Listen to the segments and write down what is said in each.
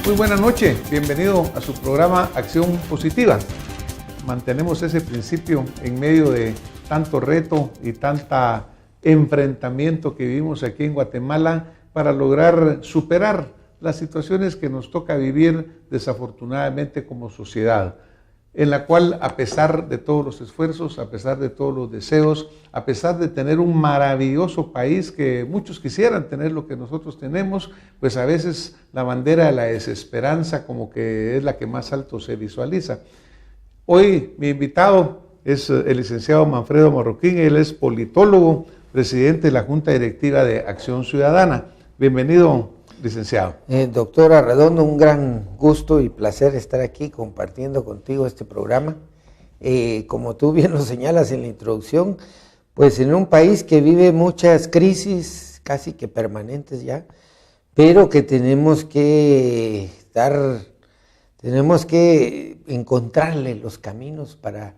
Muy buena noche, bienvenido a su programa Acción Positiva. Mantenemos ese principio en medio de tanto reto y tanta enfrentamiento que vivimos aquí en Guatemala para lograr superar las situaciones que nos toca vivir desafortunadamente como sociedad, en la cual, a pesar de todos los esfuerzos, a pesar de todos los deseos, a pesar de tener un maravilloso país que muchos quisieran tener lo que nosotros tenemos, pues a veces la bandera de la desesperanza como que es la que más alto se visualiza. Hoy mi invitado es el licenciado Manfredo Marroquín. Él es politólogo, presidente de la Junta Directiva de Acción Ciudadana. Bienvenido, licenciado. Doctor Arredondo, un gran gusto y placer estar aquí compartiendo contigo este programa. Como tú bien lo señalas en la introducción, pues en un país que vive muchas crisis, casi que permanentes ya, pero que tenemos que encontrarle los caminos para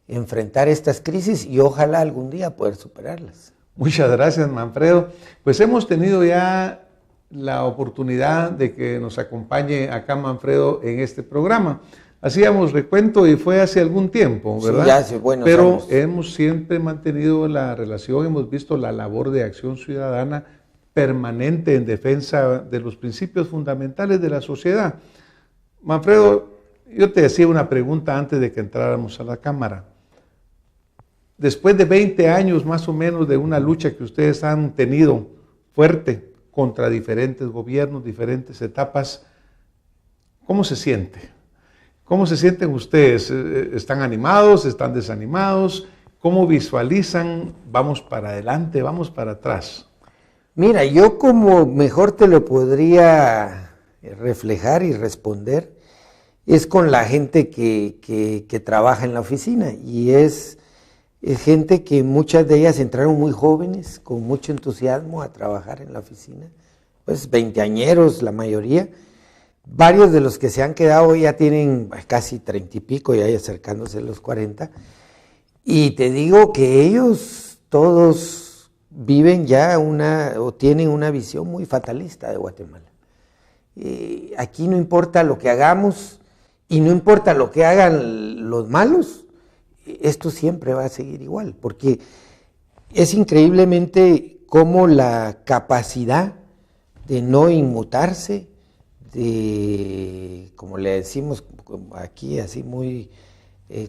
enfrentar estas crisis y ojalá algún día poder superarlas. Muchas gracias, Manfredo. Pues hemos tenido ya la oportunidad de que nos acompañe acá Manfredo en este programa. Hacíamos recuento y fue hace algún tiempo, ¿verdad? Sí, ya hace buenos Pero años. hemos siempre mantenido la relación, hemos visto la labor de Acción Ciudadana permanente en defensa de los principios fundamentales de la sociedad. Manfredo, yo te hacía una pregunta antes de que entráramos a la cámara. Después de 20 años más o menos de una lucha que ustedes han tenido fuerte contra diferentes gobiernos, diferentes etapas, ¿cómo se siente? ¿Cómo se sienten ustedes? ¿Están animados? ¿Están desanimados? ¿Cómo visualizan? ¿Vamos para adelante? ¿Vamos para atrás? Mira, yo como mejor te lo podría reflejar y responder es con la gente que trabaja en la oficina y es gente que muchas de ellas entraron muy jóvenes, con mucho entusiasmo a trabajar en la oficina, pues veinteañeros la mayoría. Varios de los que se han quedado ya tienen casi 30 y pico, ya acercándose a los 40. Y te digo que ellos todos viven ya o tienen una visión muy fatalista de Guatemala. Aquí no importa lo que hagamos y no importa lo que hagan los malos, esto siempre va a seguir igual, porque es increíblemente cómo la capacidad de no inmutarse, de, como le decimos aquí así muy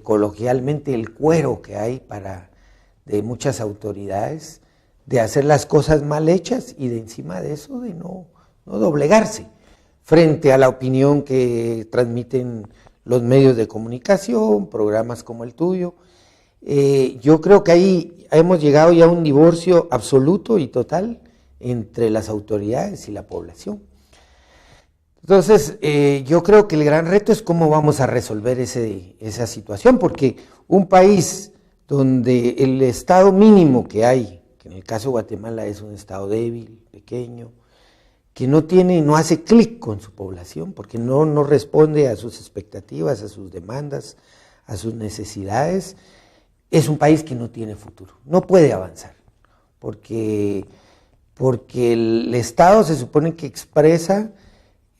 coloquialmente, el cuero que hay de muchas autoridades, de hacer las cosas mal hechas y de encima de eso de no doblegarse frente a la opinión que transmiten los medios de comunicación, programas como el tuyo. Yo creo que ahí hemos llegado ya a un divorcio absoluto y total entre las autoridades y la población. Entonces, yo creo que el gran reto es cómo vamos a resolver esa situación, porque un país donde el estado mínimo que hay, que en el caso de Guatemala es un estado débil, pequeño, que no hace clic con su población, porque no responde a sus expectativas, a sus demandas, a sus necesidades, es un país que no tiene futuro, no puede avanzar, porque el Estado se supone que expresa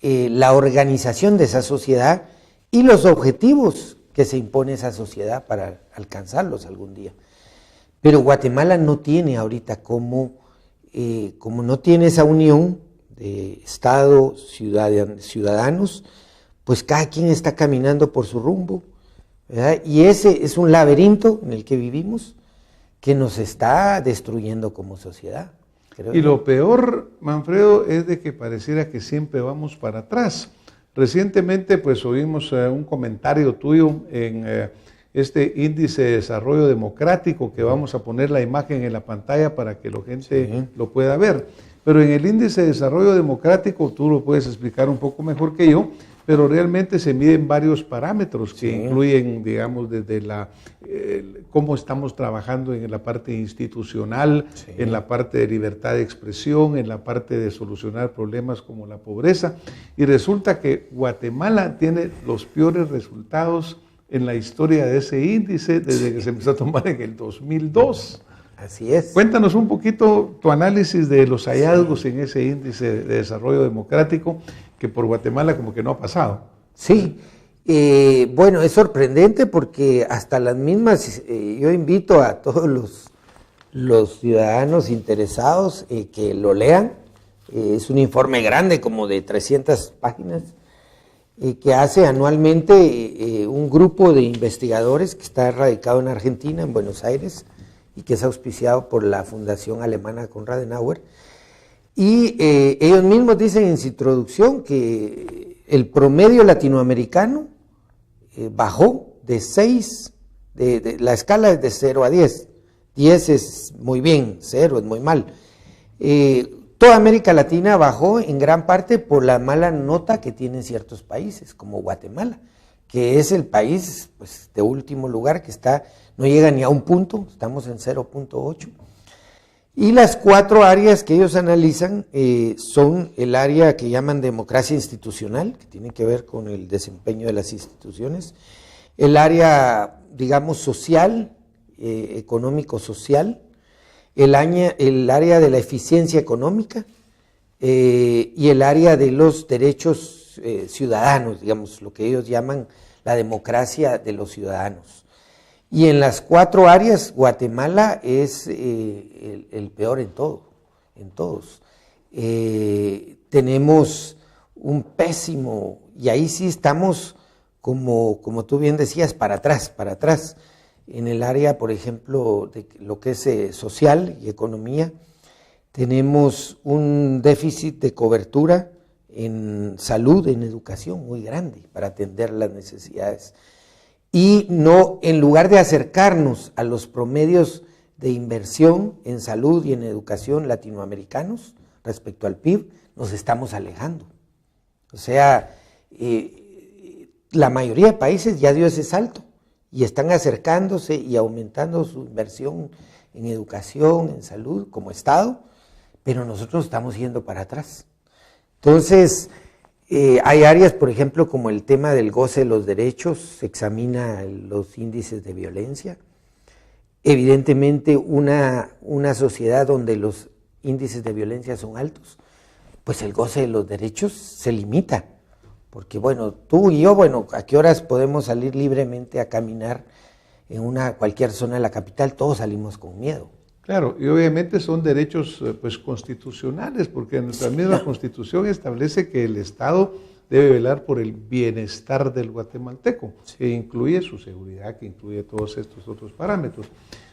la organización de esa sociedad y los objetivos que se impone esa sociedad para alcanzarlos algún día. Pero Guatemala no tiene ahorita como no tiene esa unión de Estado, ciudadanos, pues cada quien está caminando por su rumbo, ¿verdad? Y ese es un laberinto en el que vivimos que nos está destruyendo como sociedad. Y lo peor, Manfredo, es de que pareciera que siempre vamos para atrás. Recientemente pues oímos un comentario tuyo en este índice de desarrollo democrático, que vamos a poner la imagen en la pantalla para que la gente lo pueda ver. Pero en el índice de desarrollo democrático, tú lo puedes explicar un poco mejor que yo, pero realmente se miden varios parámetros que incluyen, digamos, desde cómo estamos trabajando en la parte institucional, en la parte de libertad de expresión, en la parte de solucionar problemas como la pobreza. Y resulta que Guatemala tiene los peores resultados en la historia de ese índice desde que se empezó a tomar en el 2002. Así es. Cuéntanos un poquito tu análisis de los hallazgos en ese índice de desarrollo democrático que por Guatemala como que no ha pasado. Sí, bueno, es sorprendente porque hasta las mismas, yo invito a todos los ciudadanos interesados que lo lean. Es un informe grande, como de 300 páginas, que hace anualmente un grupo de investigadores que está radicado en Argentina, en Buenos Aires, y que es auspiciado por la Fundación Alemana Konrad Adenauer. Y ellos mismos dicen en su introducción que el promedio latinoamericano bajó de 6, la escala es de 0 a 10. 10 es muy bien, 0 es muy mal. Toda América Latina bajó en gran parte por la mala nota que tienen ciertos países, como Guatemala, que es el país pues, de último lugar, que no llega ni a un punto, estamos en 0.8. Y las 4 áreas que ellos analizan son el área que llaman democracia institucional, que tiene que ver con el desempeño de las instituciones, el área, digamos, social, económico-social, el área de la eficiencia económica y el área de los derechos ciudadanos, digamos, lo que ellos llaman la democracia de los ciudadanos. Y en las 4 áreas, Guatemala es el peor en todos. Tenemos un pésimo, y ahí sí estamos, como tú bien decías, para atrás. En el área, por ejemplo, de lo que es social y economía, tenemos un déficit de cobertura en salud, en educación muy grande para atender las necesidades. Y no, en lugar de acercarnos a los promedios de inversión en salud y en educación latinoamericanos respecto al PIB, nos estamos alejando. O sea, la mayoría de países ya dio ese salto y están acercándose y aumentando su inversión en educación, en salud, como Estado, pero nosotros estamos yendo para atrás. Entonces, hay áreas, por ejemplo, como el tema del goce de los derechos, se examina los índices de violencia. Evidentemente, una sociedad donde los índices de violencia son altos, pues el goce de los derechos se limita. Porque, bueno, tú y yo, ¿a qué horas podemos salir libremente a caminar en cualquier zona de la capital? Todos salimos con miedo. Claro, y obviamente son derechos pues constitucionales, porque nuestra misma Constitución establece que el Estado debe velar por el bienestar del guatemalteco, que incluye su seguridad, que incluye todos estos otros parámetros.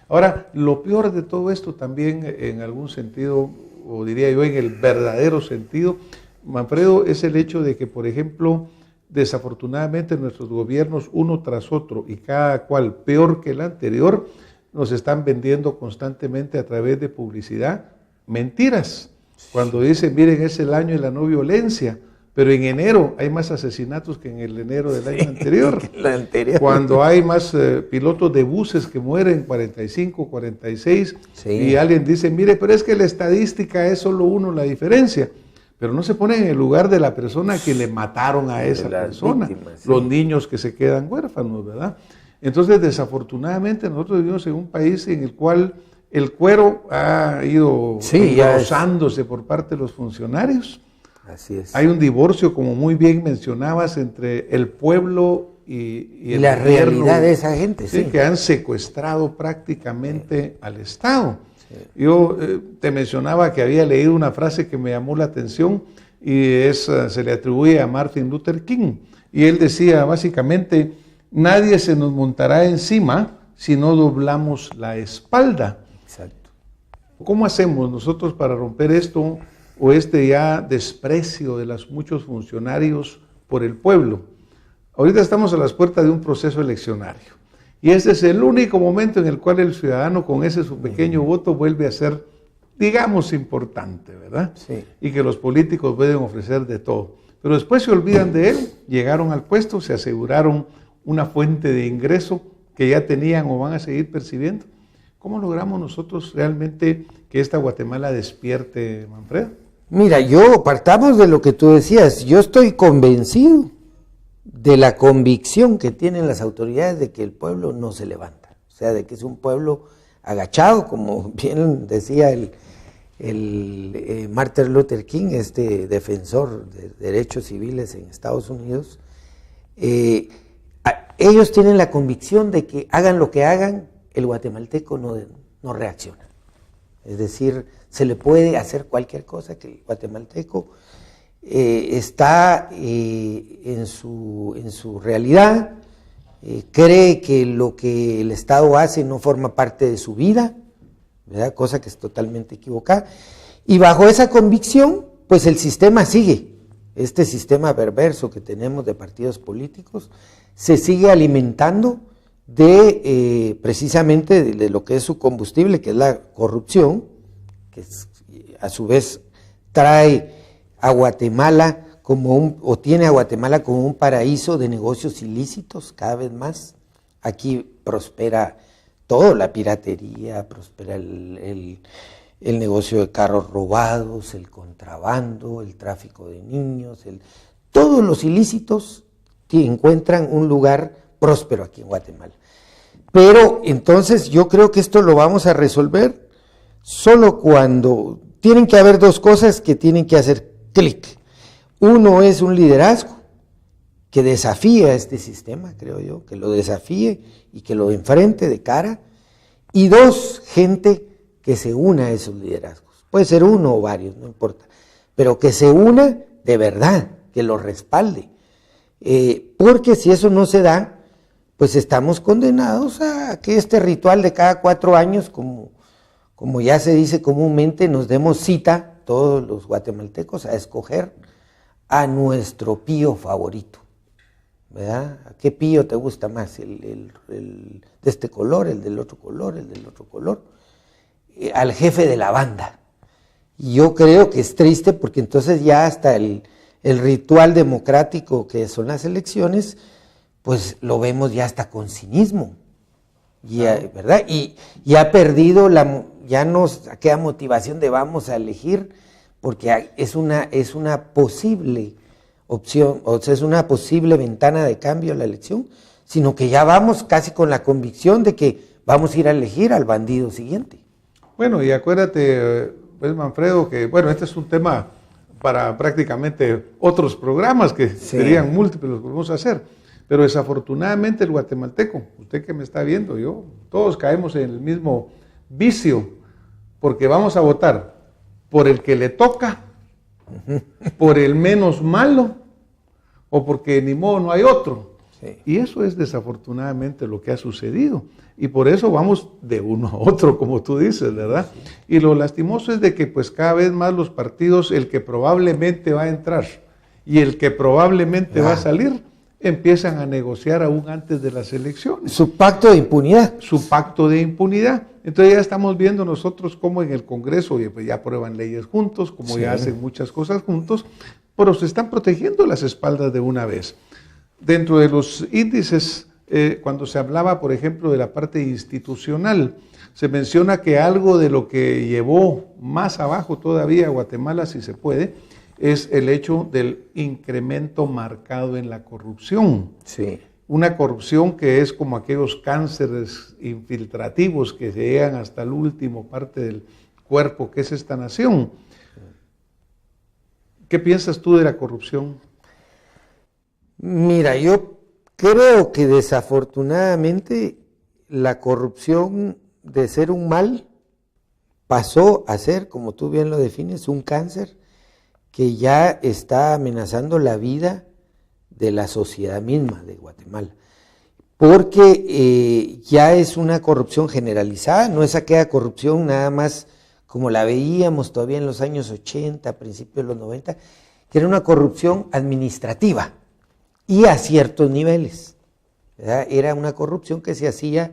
Ahora, lo peor de todo esto también, en algún sentido, o diría yo en el verdadero sentido, Manfredo, es el hecho de que, por ejemplo, desafortunadamente nuestros gobiernos, uno tras otro, y cada cual peor que el anterior, nos están vendiendo constantemente a través de publicidad mentiras. Cuando dicen, miren, es el año de la no violencia, pero en enero hay más asesinatos que en el enero del año anterior. Cuando hay más pilotos de buses que mueren, 45, 46, y alguien dice, mire, pero es que la estadística es solo uno la diferencia. Pero no se pone en el lugar de la persona que le mataron a esa persona, víctimas, los niños que se quedan huérfanos, ¿verdad? Entonces, desafortunadamente, nosotros vivimos en un país en el cual el cuero ha ido engrosándose por parte de los funcionarios. Así es. Hay un divorcio, como muy bien mencionabas, entre el pueblo y el la gobierno, realidad de esa gente, sí, que han secuestrado prácticamente al Estado. Yo te mencionaba que había leído una frase que me llamó la atención y se le atribuye a Martin Luther King. Y él decía básicamente, nadie se nos montará encima si no doblamos la espalda. Exacto. ¿Cómo hacemos nosotros para romper esto o este ya desprecio de los muchos funcionarios por el pueblo? Ahorita estamos a las puertas de un proceso eleccionario. Y ese es el único momento en el cual el ciudadano con ese su pequeño voto vuelve a ser, digamos, importante, ¿verdad? Sí. Y que los políticos pueden ofrecer de todo. Pero después se olvidan de él, llegaron al puesto, se aseguraron una fuente de ingreso que ya tenían o van a seguir percibiendo. ¿Cómo logramos nosotros realmente que esta Guatemala despierte, Manfredo? Mira, partamos de lo que tú decías, yo estoy convencido de la convicción que tienen las autoridades de que el pueblo no se levanta, o sea, de que es un pueblo agachado, como bien decía el Martin Luther King, este defensor de derechos civiles en Estados Unidos. Ellos tienen la convicción de que hagan lo que hagan, el guatemalteco no reacciona. Es decir, se le puede hacer cualquier cosa, que el guatemalteco está en su realidad, cree que lo que el Estado hace no forma parte de su vida, ¿verdad? Cosa que es totalmente equivocada. Y bajo esa convicción, pues el sistema sigue. Este sistema perverso que tenemos de partidos políticos se sigue alimentando de precisamente de lo que es su combustible, que es la corrupción, que a su vez trae a Guatemala o tiene a Guatemala como un paraíso de negocios ilícitos cada vez más. Aquí prospera todo, la piratería, prospera el negocio de carros robados, el contrabando, el tráfico de niños, todos los ilícitos que encuentran un lugar próspero aquí en Guatemala. Pero entonces yo creo que esto lo vamos a resolver solo cuando tienen que haber dos cosas que tienen que hacer clic. Uno es un liderazgo que desafíe a este sistema, creo yo, que lo desafíe y que lo enfrente de cara. Y dos, gente que se una a esos liderazgos. Puede ser uno o varios, no importa, pero que se una de verdad, que lo respalde. Porque si eso no se da, pues estamos condenados a que este ritual de cada 4 años, como ya se dice comúnmente, nos demos cita, todos los guatemaltecos, a escoger a nuestro pío favorito, ¿verdad? ¿A qué pío te gusta más? ¿El de este color, el del otro color, el del otro color? Al jefe de la banda. Y yo creo que es triste porque entonces ya hasta el ritual democrático que son las elecciones, pues lo vemos ya hasta con cinismo, ¿verdad? Y ha perdido ya nos queda motivación de vamos a elegir, porque es una posible opción, o sea, es una posible ventana de cambio a la elección, sino que ya vamos casi con la convicción de que vamos a ir a elegir al bandido siguiente. Bueno, y acuérdate, pues, Manfredo, que bueno, este es un tema para prácticamente otros programas que serían múltiples los que vamos a hacer, pero desafortunadamente el guatemalteco, usted que me está viendo, todos caemos en el mismo vicio, porque vamos a votar por el que le toca, por el menos malo, o porque ni modo no hay otro. Sí. Y eso es desafortunadamente lo que ha sucedido. Y por eso vamos de uno a otro, como tú dices, ¿verdad? Sí. Y lo lastimoso es de que pues cada vez más los partidos, el que probablemente va a entrar y el que probablemente va a salir, empiezan a negociar aún antes de las elecciones. Su pacto de impunidad. Su pacto de impunidad. Entonces ya estamos viendo nosotros cómo en el Congreso pues ya aprueban leyes juntos, como ya hacen muchas cosas juntos, pero se están protegiendo las espaldas de una vez. Dentro de los índices, cuando se hablaba, por ejemplo, de la parte institucional, se menciona que algo de lo que llevó más abajo todavía a Guatemala, si se puede, es el hecho del incremento marcado en la corrupción. Sí. Una corrupción que es como aquellos cánceres infiltrativos que se llegan hasta la última parte del cuerpo, que es esta nación. ¿Qué piensas tú de la corrupción? Mira, yo creo que desafortunadamente la corrupción, de ser un mal, pasó a ser, como tú bien lo defines, un cáncer que ya está amenazando la vida de la sociedad misma de Guatemala, porque ya es una corrupción generalizada, no es aquella corrupción nada más como la veíamos todavía en los años 80, principios de los 90, que era una corrupción administrativa y a ciertos niveles, ¿verdad? Era una corrupción que se hacía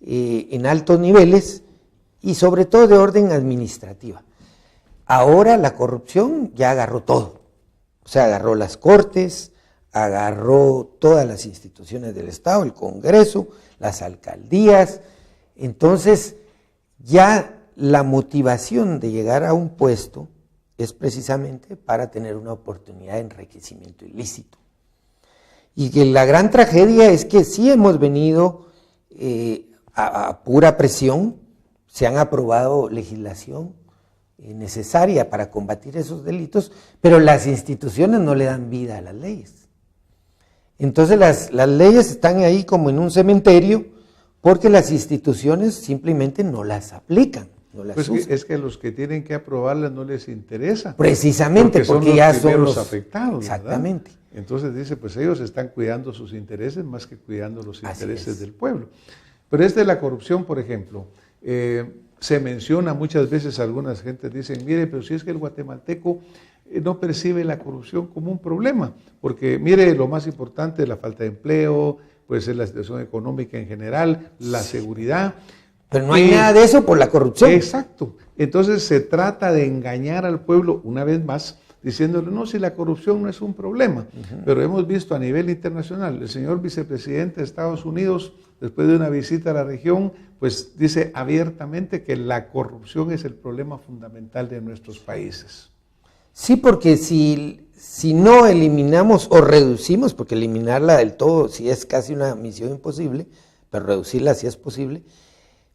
en altos niveles y sobre todo de orden administrativa. Ahora la corrupción ya agarró todo, o sea, agarró las cortes, agarró todas las instituciones del Estado, el Congreso, las alcaldías. Entonces ya la motivación de llegar a un puesto es precisamente para tener una oportunidad de enriquecimiento ilícito. Y que la gran tragedia es que sí hemos venido a pura presión se han aprobado legislación necesaria para combatir esos delitos, pero las instituciones no le dan vida a las leyes. Entonces las leyes están ahí como en un cementerio porque las instituciones simplemente no las aplican. No las pues usan. Es que a los que tienen que aprobarlas no les interesa. Precisamente, porque ya son los afectados. Exactamente. ¿Verdad? Entonces dice, pues ellos están cuidando sus intereses más que cuidando los intereses del pueblo. Pero de la corrupción, por ejemplo, se menciona muchas veces, algunas gentes dicen, mire, pero si es que el guatemalteco no percibe la corrupción como un problema, porque mire, lo más importante es la falta de empleo, puede ser la situación económica en general, la seguridad. Pero no hay nada de eso por la corrupción. Exacto. Entonces se trata de engañar al pueblo una vez más, diciéndole, no, si la corrupción no es un problema. Pero hemos visto a nivel internacional, el señor vicepresidente de Estados Unidos, después de una visita a la región, pues dice abiertamente que la corrupción es el problema fundamental de nuestros países. Sí, porque si no eliminamos o reducimos, porque eliminarla del todo sí es casi una misión imposible, pero reducirla sí es posible,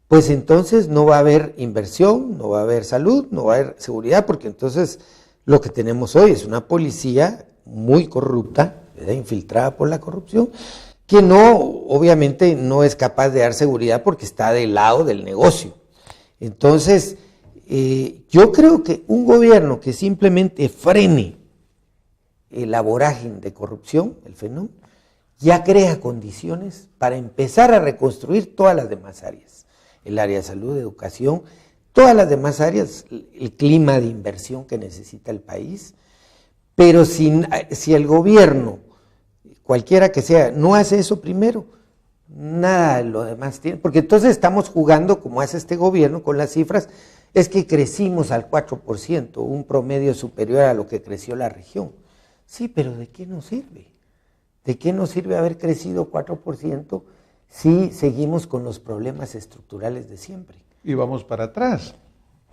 pues entonces no va a haber inversión, no va a haber salud, no va a haber seguridad, porque entonces lo que tenemos hoy es una policía muy corrupta, infiltrada por la corrupción, que no, obviamente no es capaz de dar seguridad porque está del lado del negocio. Entonces, yo creo que un gobierno que simplemente frene la vorágine de corrupción, el fenómeno, ya crea condiciones para empezar a reconstruir todas las demás áreas. El área de salud, educación, todas las demás áreas, el clima de inversión que necesita el país. Pero si el gobierno, cualquiera que sea, no hace eso primero, nada de lo demás tiene. Porque entonces estamos jugando, como hace este gobierno, con las cifras, es que crecimos al 4%, un promedio superior a lo que creció la región. Sí, pero ¿de qué nos sirve? ¿De qué nos sirve haber crecido 4% si seguimos con los problemas estructurales de siempre? Y vamos para atrás,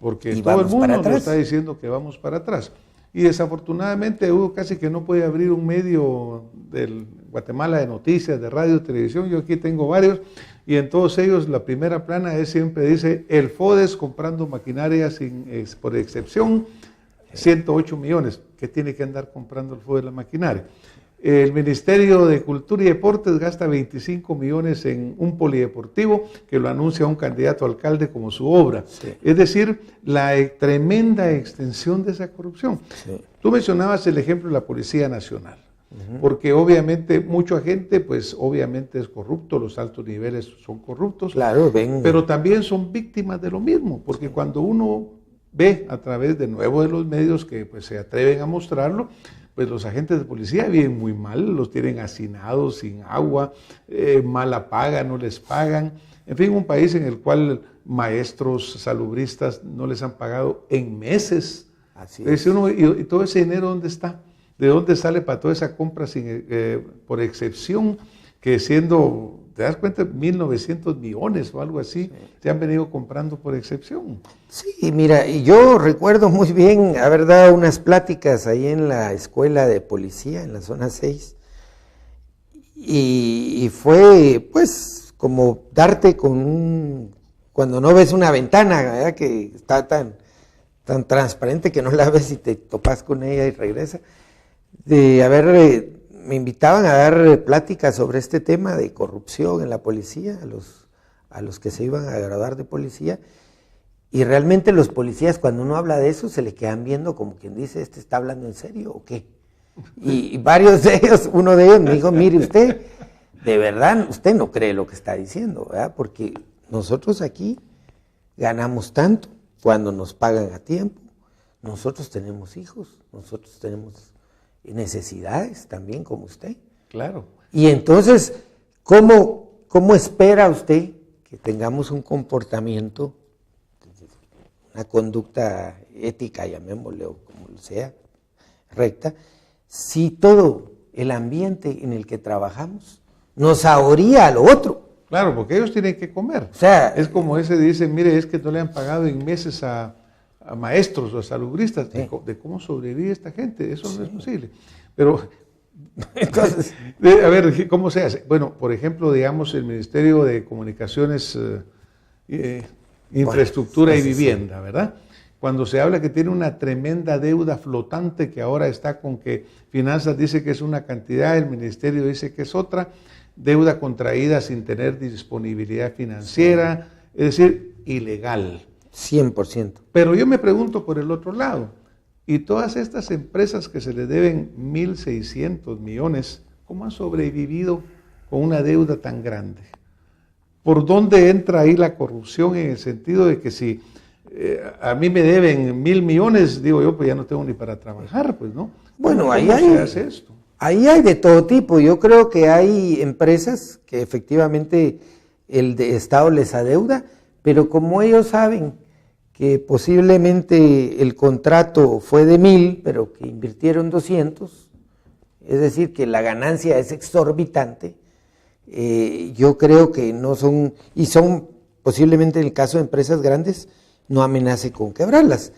porque todo el mundo nos está diciendo que vamos para atrás. Y desafortunadamente Hugo casi que no puede abrir un medio del Guatemala de noticias, de radio, televisión. Yo aquí tengo varios, y en todos ellos la primera plana siempre dice, el FODES comprando maquinaria por excepción, 108 millones. ¿Qué tiene que andar comprando el FODES la maquinaria? El Ministerio de Cultura y Deportes gasta 25 millones en un polideportivo que lo anuncia un candidato a alcalde como su obra. Sí. Es decir, la tremenda extensión de esa corrupción. Sí. Tú mencionabas el ejemplo de la Policía Nacional, porque obviamente mucha gente, pues obviamente es corrupto, los altos niveles son corruptos, claro, pero también son víctimas de lo mismo, porque cuando uno ve a través de nuevo de los medios que pues se atreven a mostrarlo, pues los agentes de policía viven muy mal, los tienen hacinados, sin agua, mala paga, no les pagan. En fin, un país en el cual maestros, salubristas no les han pagado en meses. Así es. ¿Y todo ese dinero dónde está? ¿De dónde sale para toda esa compra por excepción? Que siendo, te das cuenta, 1.900 millones o algo así, se han venido comprando por excepción. Sí, mira, y yo recuerdo muy bien haber dado unas pláticas ahí en la escuela de policía, en la zona 6, y fue pues como darte cuando no ves una ventana, ¿verdad? Que está tan transparente que no la ves y te topas con ella y regresa, me invitaban a dar pláticas sobre este tema de corrupción en la policía, a los que se iban a graduar de policía, y realmente los policías cuando uno habla de eso se le quedan viendo como quien dice, ¿este está hablando en serio o qué? Y varios de ellos, uno de ellos me dijo, mire usted, de verdad usted no cree lo que está diciendo, ¿verdad? Porque nosotros aquí ganamos tanto cuando nos pagan a tiempo, nosotros tenemos hijos, nosotros tenemos necesidades también como usted. Claro. Y entonces, ¿cómo espera usted que tengamos un comportamiento, una conducta ética, llamémosle, o como sea, recta, si todo el ambiente en el que trabajamos nos ahoría a lo otro? Claro, porque ellos tienen que comer. O sea, es como ese dice, mire, es que no le han pagado en meses a maestros o a salubristas, sí, de cómo sobrevive esta gente, eso no es posible. Pero, entonces, a ver, ¿cómo se hace? Bueno, por ejemplo, digamos, el Ministerio de Comunicaciones infraestructura y vivienda, ¿verdad? Cuando se habla que tiene una tremenda deuda flotante que ahora está con que Finanzas dice que es una cantidad, el Ministerio dice que es otra, deuda contraída sin tener disponibilidad financiera, es decir, ilegal. 100%. Pero yo me pregunto por el otro lado, y todas estas empresas que se les deben 1.600 millones, ¿cómo han sobrevivido con una deuda tan grande? ¿Por dónde entra ahí la corrupción en el sentido de que si a mí me deben 1.000 millones, digo yo, pues ya no tengo ni para trabajar, pues, ¿no? Bueno, ahí se hace esto? Ahí hay de todo tipo. Yo creo que hay empresas que efectivamente el Estado les adeuda, pero como ellos saben que posiblemente el contrato fue de 1.000, pero que invirtieron 200, es decir, que la ganancia es exorbitante, yo creo que no son, y son posiblemente en el caso de empresas grandes, no amenace con quebrarlas.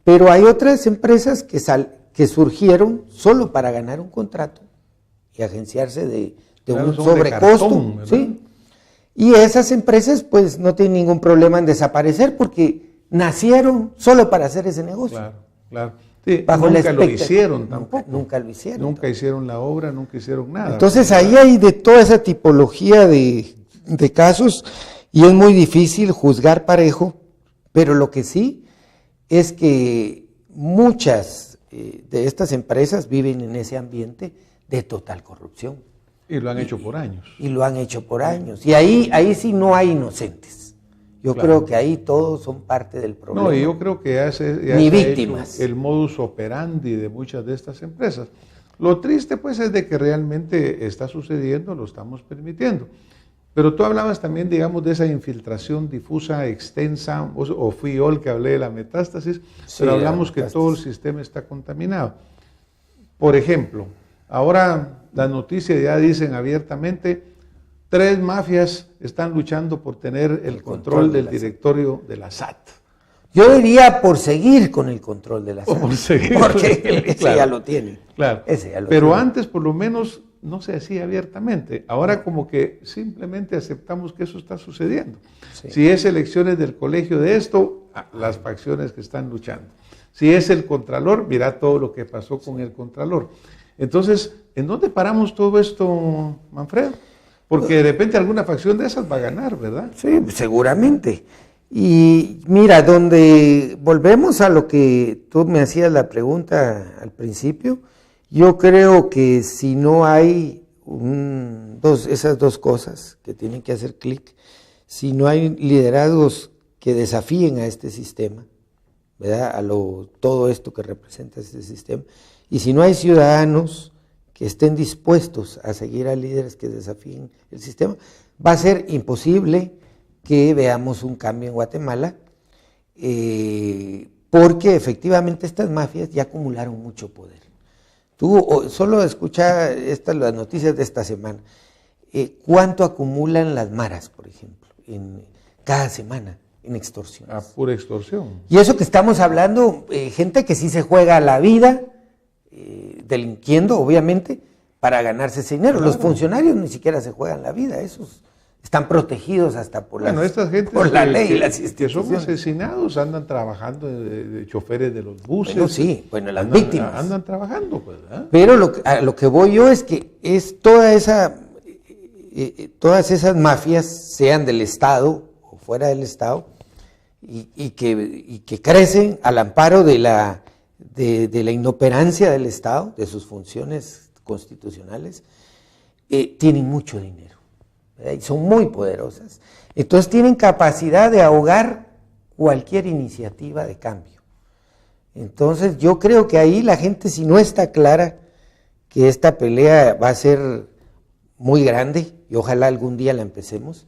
Pero hay otras empresas que surgieron solo para ganar un contrato y agenciarse de un sobrecosto. ¿Sí? Y esas empresas pues no tienen ningún problema en desaparecer porque nacieron solo para hacer ese negocio. Claro, claro. Sí, nunca lo hicieron tampoco. Nunca lo hicieron. Nunca hicieron la obra, nunca hicieron nada. Entonces ahí hay de toda esa tipología de casos y es muy difícil juzgar parejo, pero lo que sí es que muchas de estas empresas viven en ese ambiente de total corrupción. Y lo han hecho por años. Y lo han hecho por años. Y ahí sí no hay inocentes. Yo creo que ahí todos son parte del problema. No, y yo creo que ya ni víctimas. El modus operandi de muchas de estas empresas. Lo triste pues es de que realmente está sucediendo, lo estamos permitiendo. Pero tú hablabas también, digamos, de esa infiltración difusa, extensa, o fui yo el que hablé de la metástasis, sí, pero hablamos que todo el sistema está contaminado. Por ejemplo, ahora las noticias ya dicen abiertamente, 3 mafias están luchando por tener el control del directorio de la SAT. Yo diría por seguir con el control de la SAT. Por seguir. Porque ese ya lo tiene. Claro. Pero antes por lo menos no se hacía abiertamente. Ahora como que simplemente aceptamos que eso está sucediendo. Sí. Si es elecciones del colegio de esto, las facciones que están luchando. Si es el contralor, mira todo lo que pasó con el contralor. Entonces, ¿en dónde paramos todo esto, Manfredo? Porque de repente alguna facción de esas va a ganar, ¿verdad? Sí, seguramente. Y mira, donde volvemos a lo que tú me hacías la pregunta al principio, yo creo que si no hay esas dos cosas que tienen que hacer clic, si no hay liderazgos que desafíen a este sistema, ¿verdad? Todo esto que representa este sistema, y si no hay ciudadanos que estén dispuestos a seguir a líderes que desafíen el sistema, va a ser imposible que veamos un cambio en Guatemala, porque efectivamente estas mafias ya acumularon mucho poder. Tú solo escucha las noticias de esta semana. ¿Cuánto acumulan las maras, por ejemplo, cada semana en extorsión? A pura extorsión. Y eso que estamos hablando, gente que sí se juega la vida, delinquiendo, obviamente, para ganarse ese dinero. Claro. Los funcionarios ni siquiera se juegan la vida, esos están protegidos hasta por, por la ley y las instituciones. Que son asesinados, andan trabajando de choferes de los buses. Bueno, sí, las víctimas. Andan trabajando, pues. Pero a lo que voy yo es que es todas esas mafias, sean del Estado o fuera del Estado, y que crecen al amparo de la inoperancia del Estado, de sus funciones constitucionales, tienen mucho dinero, ¿verdad? Y son muy poderosas. Entonces tienen capacidad de ahogar cualquier iniciativa de cambio. Entonces yo creo que ahí la gente, si no está clara que esta pelea va a ser muy grande, y ojalá algún día la empecemos,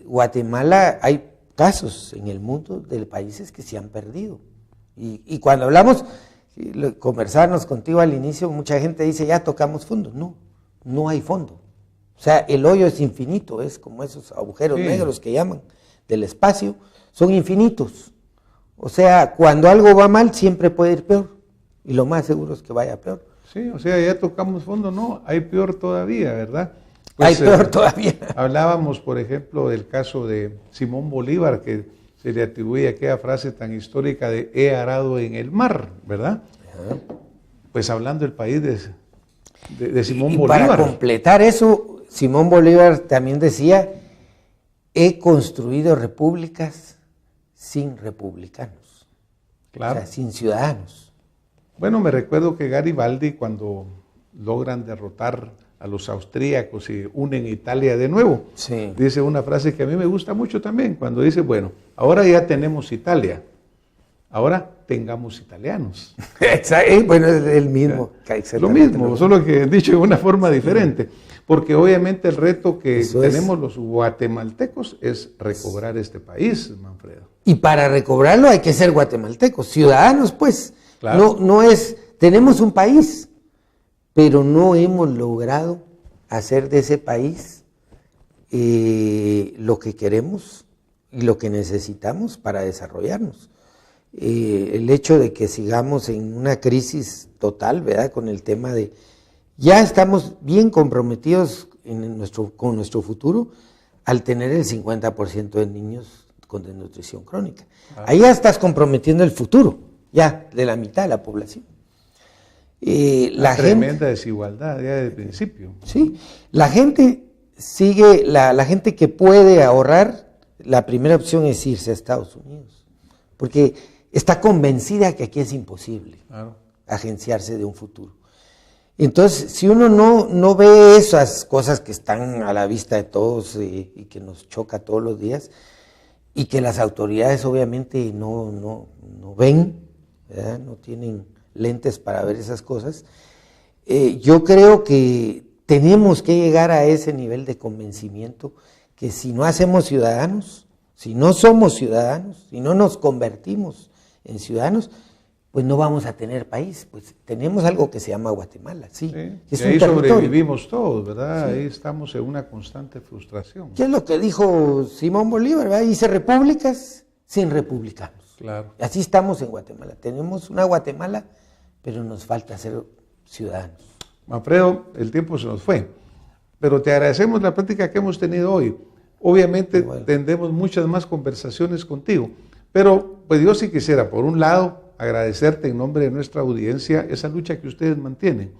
Guatemala, hay casos en el mundo de países que se han perdido. Y cuando hablamos, conversarnos contigo al inicio, mucha gente dice, ya tocamos fondo. No hay fondo. O sea, el hoyo es infinito, es como esos agujeros negros que llaman del espacio, son infinitos. O sea, cuando algo va mal, siempre puede ir peor. Y lo más seguro es que vaya peor. Sí, o sea, ya tocamos fondo, no, hay peor todavía, ¿verdad? Hay peor todavía. Hablábamos, por ejemplo, del caso de Simón Bolívar, que se le atribuye aquella frase tan histórica de he arado en el mar, ¿verdad? Ajá. Pues hablando del país de Simón Bolívar. Para completar eso, Simón Bolívar también decía, he construido repúblicas sin republicanos, claro. O sea, sin ciudadanos. Bueno, me recuerdo que Garibaldi, cuando logran derrotar a los austríacos y unen Italia de nuevo, sí, dice una frase que a mí me gusta mucho también, cuando dice, bueno, ahora ya tenemos Italia, ahora tengamos italianos. Exacto, bueno, es el mismo. Lo mismo, solo que dicho de una forma diferente, porque obviamente el reto que tenemos los guatemaltecos es recobrar este país, Manfredo. Y para recobrarlo hay que ser guatemaltecos, ciudadanos pues, claro. No es, tenemos un país, pero no hemos logrado hacer de ese país lo que queremos y lo que necesitamos para desarrollarnos. El hecho de que sigamos en una crisis total, ¿verdad? Con el tema de, ya estamos bien comprometidos con nuestro futuro al tener el 50% de niños con desnutrición crónica. Ahí ya estás comprometiendo el futuro, ya, de la mitad de la población. La tremenda desigualdad ya desde el principio. Sí, la gente sigue, la gente que puede ahorrar, la primera opción es irse a Estados Unidos, porque está convencida que aquí es imposible agenciarse de un futuro. Entonces, si uno no ve esas cosas que están a la vista de todos y que nos choca todos los días, y que las autoridades obviamente no ven, ¿verdad? No tienen lentes para ver esas cosas, yo creo que tenemos que llegar a ese nivel de convencimiento que si no hacemos ciudadanos, si no somos ciudadanos, si no nos convertimos en ciudadanos, pues no vamos a tener país. Pues tenemos algo que se llama Guatemala, sí. Es y ahí sobrevivimos todos, ¿verdad? Sí. Ahí estamos en una constante frustración. ¿Qué es lo que dijo Simón Bolívar? ¿Verdad? Hice repúblicas sin republicanos. Claro. Así estamos en Guatemala. Tenemos una Guatemala, pero nos falta ser ciudadanos. Manfredo, el tiempo se nos fue, pero te agradecemos la plática que hemos tenido hoy. Obviamente tendremos muchas más conversaciones contigo, pero pues yo sí quisiera, por un lado, agradecerte en nombre de nuestra audiencia esa lucha que ustedes mantienen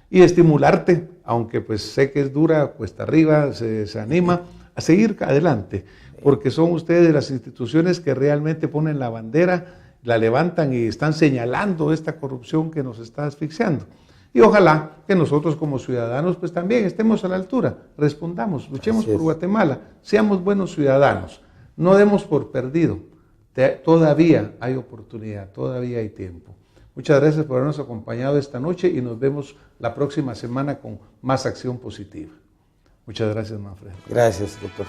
y estimularte, aunque pues sé que es dura, cuesta arriba, se anima a seguir adelante, porque son ustedes las instituciones que realmente ponen la bandera, la levantan y están señalando esta corrupción que nos está asfixiando. Y ojalá que nosotros como ciudadanos pues también estemos a la altura, respondamos, luchemos por Guatemala, seamos buenos ciudadanos, no demos por perdido, todavía hay oportunidad, todavía hay tiempo. Muchas gracias por habernos acompañado esta noche y nos vemos la próxima semana con más acción positiva. Muchas gracias, Manfredo. Gracias, doctor.